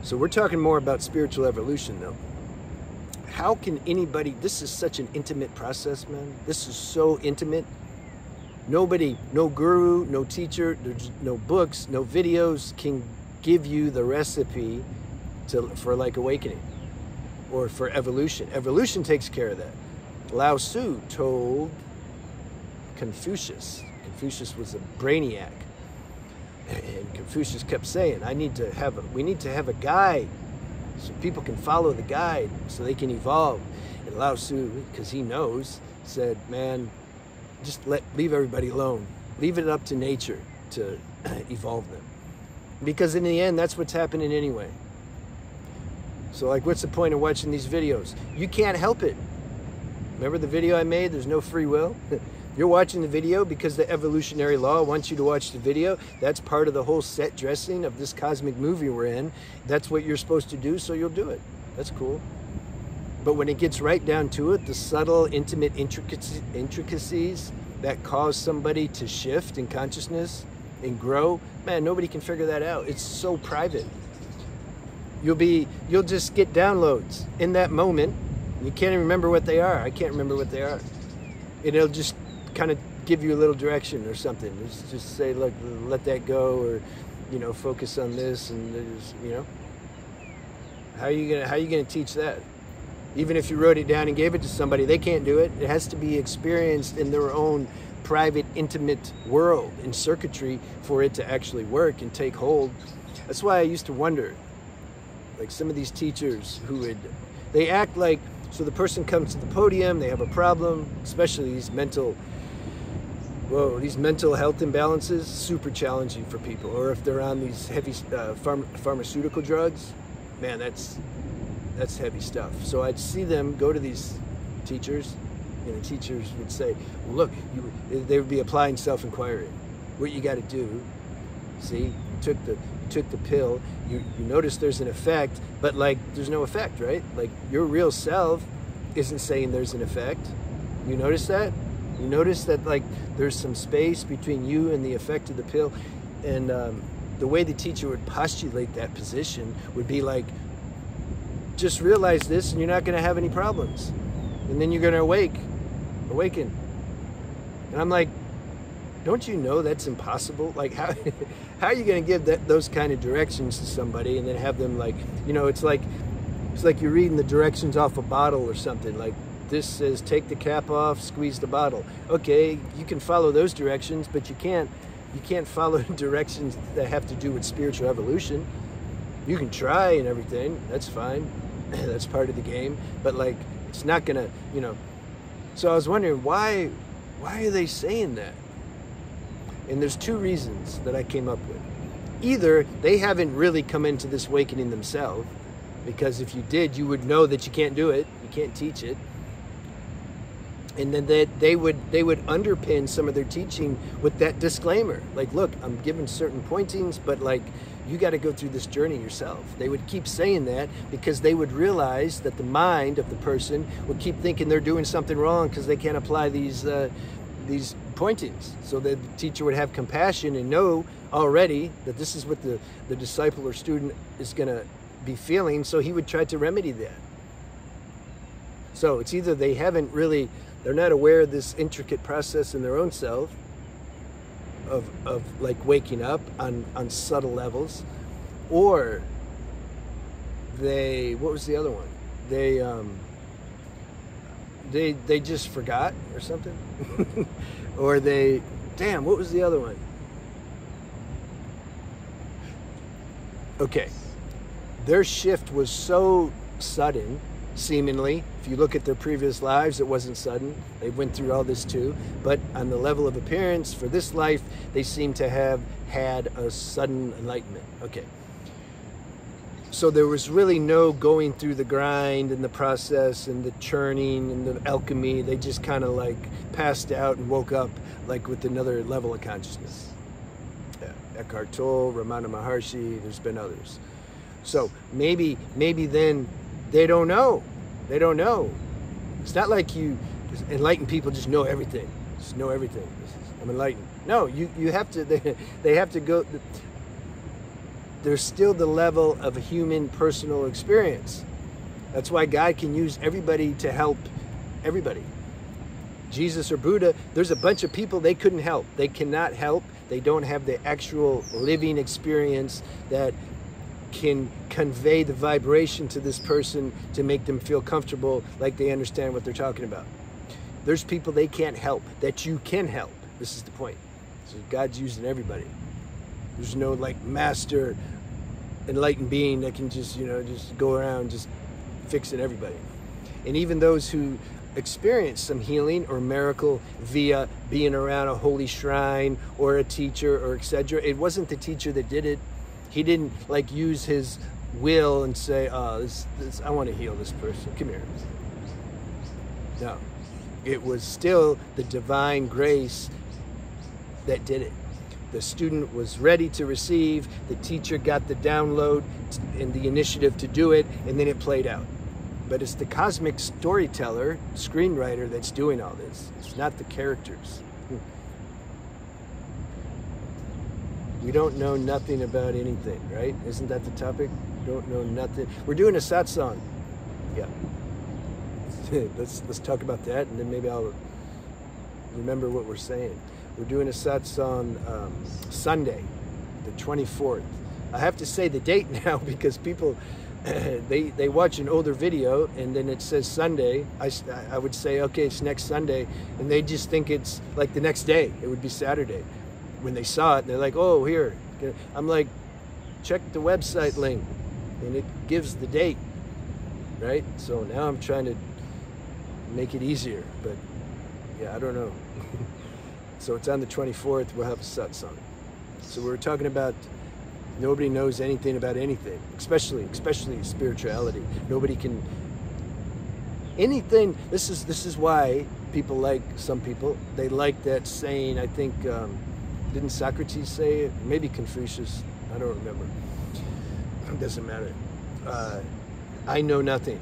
So we're talking more about spiritual evolution though. How can anybody, this is such an intimate process, man. This is so intimate. Nobody, no guru, no teacher, there's no books, no videos can give you the recipe for like awakening or for evolution. Evolution takes care of that. Lao Tzu told Confucius. Confucius was a brainiac. And Confucius kept saying, we need to have a guide so people can follow the guide so they can evolve. And Lao Tzu, because he knows, said, man, just leave everybody alone. Leave it up to nature to evolve them. Because in the end, that's what's happening anyway. So like, what's the point of watching these videos? You can't help it. Remember the video I made, there's no free will? You're watching the video because the evolutionary law wants you to watch the video. That's part of the whole set dressing of this cosmic movie we're in. That's what you're supposed to do, so you'll do it. That's cool. But when it gets right down to it, the subtle, intimate intricacies that cause somebody to shift in consciousness and grow, man, nobody can figure that out. It's so private. You'll just get downloads in that moment. You can't even remember what they are. I can't remember what they are. It'll just kind of give you a little direction or something. Just say, look, let that go, or, you know, focus on this, and there's, you know, how are you gonna teach that? Even if you wrote it down and gave it to somebody, they can't do it. It has to be experienced in their own private, intimate world and circuitry for it to actually work and take hold. That's why I used to wonder, like some of these teachers they act like, so the person comes to the podium, they have a problem, especially these mental health imbalances, super challenging for people. Or if they're on these heavy pharmaceutical drugs, man, that's heavy stuff. So I'd see them go to these teachers, and the teachers would say, well, look, they would be applying self-inquiry. What you got to do, see, you took the pill, you notice there's an effect, but like there's no effect, right? Like your real self isn't saying there's an effect. You notice that? You notice that like there's some space between you and the effect of the pill. And the way the teacher would postulate that position would be like, just realize this and you're not going to have any problems. And then you're going to awaken. And I'm like, don't you know that's impossible? Like how are you going to give those kind of directions to somebody and then have them like, you know, it's like you're reading the directions off a bottle or something. Like this says take the cap off, squeeze the bottle. Okay, you can follow those directions, but you can't follow directions that have to do with spiritual evolution. You can try and everything, that's fine. That's part of the game, but like it's not gonna, you know. So I was wondering why are they saying that? And there's two reasons that I came up with. Either they haven't really come into this awakening themselves, because if you did, you would know that you can't do it, you can't teach it. And then they would underpin some of their teaching with that disclaimer. Like, look, I'm giving certain pointings, but like, you got to go through this journey yourself. They would keep saying that because they would realize that the mind of the person would keep thinking they're doing something wrong because they can't apply these pointings. So the teacher would have compassion and know already that this is what the disciple or student is going to be feeling, so he would try to remedy that. So it's either they're not aware of this intricate process in their own self of like waking up on subtle levels, or what was the other one? They just forgot or something. Or what was the other one? Okay, their shift was so sudden, seemingly. If you look at their previous lives, it wasn't sudden. They went through all this too. But on the level of appearance, for this life, they seem to have had a sudden enlightenment. Okay. So there was really no going through the grind and the process and the churning and the alchemy. They just kind of like passed out and woke up like with another level of consciousness. Yeah. Eckhart Tolle, Ramana Maharshi, there's been others. So maybe then they don't know. They don't know. It's not like enlightened people just know everything. Just know everything. I'm enlightened. No, you have to, they have to go. there's still the level of a human personal experience. That's why God can use everybody to help everybody. Jesus or Buddha, there's a bunch of people they couldn't help. They cannot help. They don't have the actual living experience that can convey the vibration to this person to make them feel comfortable, like they understand what they're talking about. There's people they can't help that you can help. This is the point. So God's using everybody. There's no like master enlightened being that can just, just go around just fixing everybody. And even those who experience some healing or miracle via being around a holy shrine or a teacher or etc. It wasn't the teacher that did it. He didn't like use his will and say, oh, this, I want to heal this person. Come here. No. It was still the divine grace that did it. The student was ready to receive, the teacher got the download and the initiative to do it, and then it played out. But it's the cosmic storyteller, screenwriter that's doing all this. It's not the characters. We don't know nothing about anything, right? Isn't that the topic? We don't know nothing. We're doing a satsang. Yeah. Let's talk about that, and then maybe I'll remember what we're saying. We're doing a satsang Sunday, the 24th. I have to say the date now because people, they watch an older video and then it says Sunday. I would say, okay, it's next Sunday, and they just think it's like the next day. It would be Saturday. When they saw it, they're like, oh, here. I'm like, check the website link, and it gives the date, right? So now I'm trying to make it easier, but yeah, I don't know. So it's on the 24th, we'll have a satsang. So we're talking about nobody knows anything about anything, especially spirituality. Nobody can, anything, this is why people like, some people, they like that saying, I think, didn't Socrates say it? Maybe Confucius, I don't remember. It doesn't matter. I know nothing.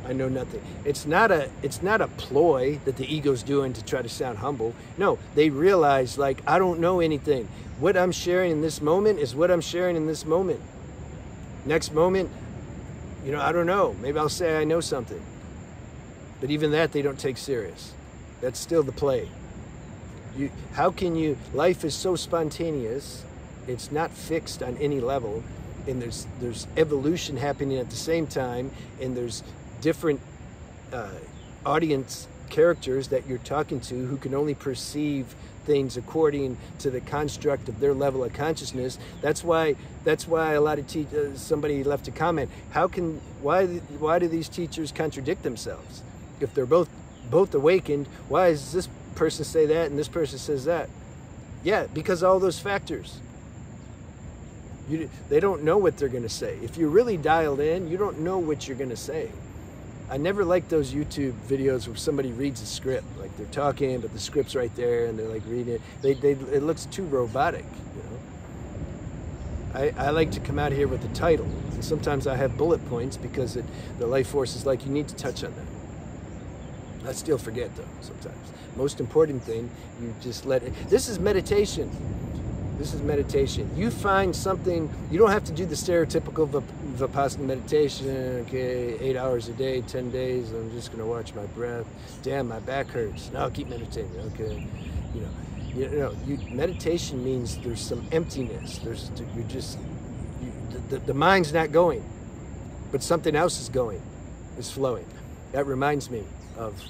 I know nothing. It's not a ploy that the ego's doing to try to sound humble. No, they realize, like, I don't know anything. What I'm sharing in this moment is what I'm sharing in this moment. Next moment, I don't know. Maybe I'll say I know something. But even that they don't take serious. That's still the play. How can you, life is so spontaneous, it's not fixed on any level, and there's evolution happening at the same time, and there's different audience characters that you're talking to who can only perceive things according to the construct of their level of consciousness. That's why a lot of somebody left a comment. Why do these teachers contradict themselves? If they're both awakened, why does this person say that and this person says that? Yeah, because all those factors. They don't know what they're going to say. If you're really dialed in, you don't know what you're going to say. I never like those YouTube videos where somebody reads a script, like they're talking, but the script's right there and they're like reading it. It looks too robotic, I like to come out here with the title, and sometimes I have bullet points because the life force is like, you need to touch on that. I still forget though sometimes. Most important thing, you just let it. This is meditation. This is meditation. You find something, you don't have to do the stereotypical Vipassana meditation, okay, 8 hours a day, 10 days, I'm just gonna watch my breath. Damn, my back hurts. No, I'll keep meditating, okay. Meditation means there's some emptiness. The mind's not going, but something else is going, is flowing. That reminds me of,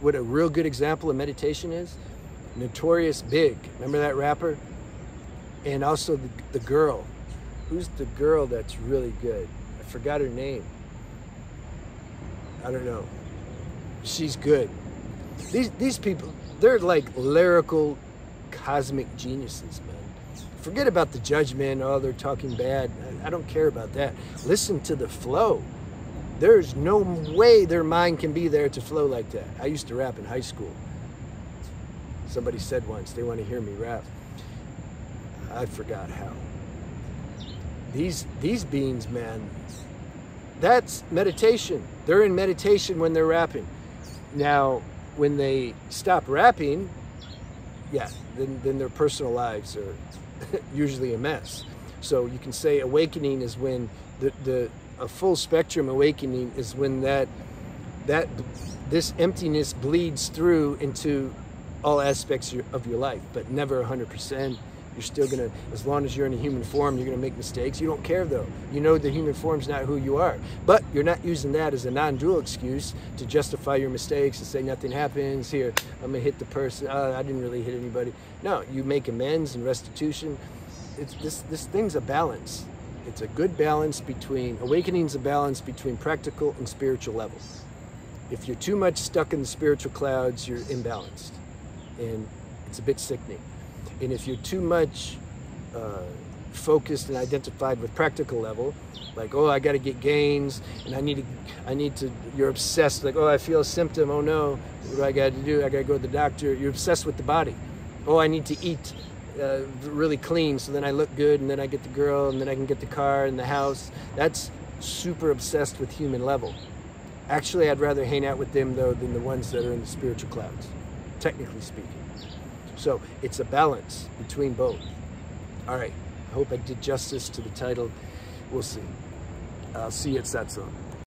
what a real good example of meditation is? Notorious Big, remember that rapper? And also the girl. Who's the girl that's really good? I forgot her name. I don't know. She's good. These people, they're like lyrical cosmic geniuses, man. Forget about the judgment, oh, they're talking bad. I don't care about that. Listen to the flow. There's no way their mind can be there to flow like that. I used to rap in high school. Somebody said once, they want to hear me rap. I forgot how. These beings, man, that's meditation. They're in meditation when they're rapping. Now, when they stop rapping, yeah, then their personal lives are usually a mess. So you can say awakening is when a full spectrum awakening is when this emptiness bleeds through into all aspects of your life, but never 100%. You're still gonna, as long as you're in a human form, you're gonna make mistakes. You don't care though. You know the human form's not who you are. But you're not using that as a non-dual excuse to justify your mistakes and say nothing happens. Here, I'm gonna hit the person. I didn't really hit anybody. No, you make amends and restitution. This thing's a balance. It's a good balance between, awakening's a balance between practical and spiritual levels. If you're too much stuck in the spiritual clouds, you're imbalanced. And it's a bit sickening. And if you're too much focused and identified with practical level, like, oh, I got to get gains, and I need to, you're obsessed, like, oh, I feel a symptom, oh no, what do I got to do? I got to go to the doctor. You're obsessed with the body. Oh, I need to eat really clean, so then I look good, and then I get the girl, and then I can get the car and the house. That's super obsessed with human level. Actually, I'd rather hang out with them, though, than the ones that are in the spiritual clouds, technically speaking. So it's a balance between both. All right, I hope I did justice to the title. We'll see. I'll see you at Satsang.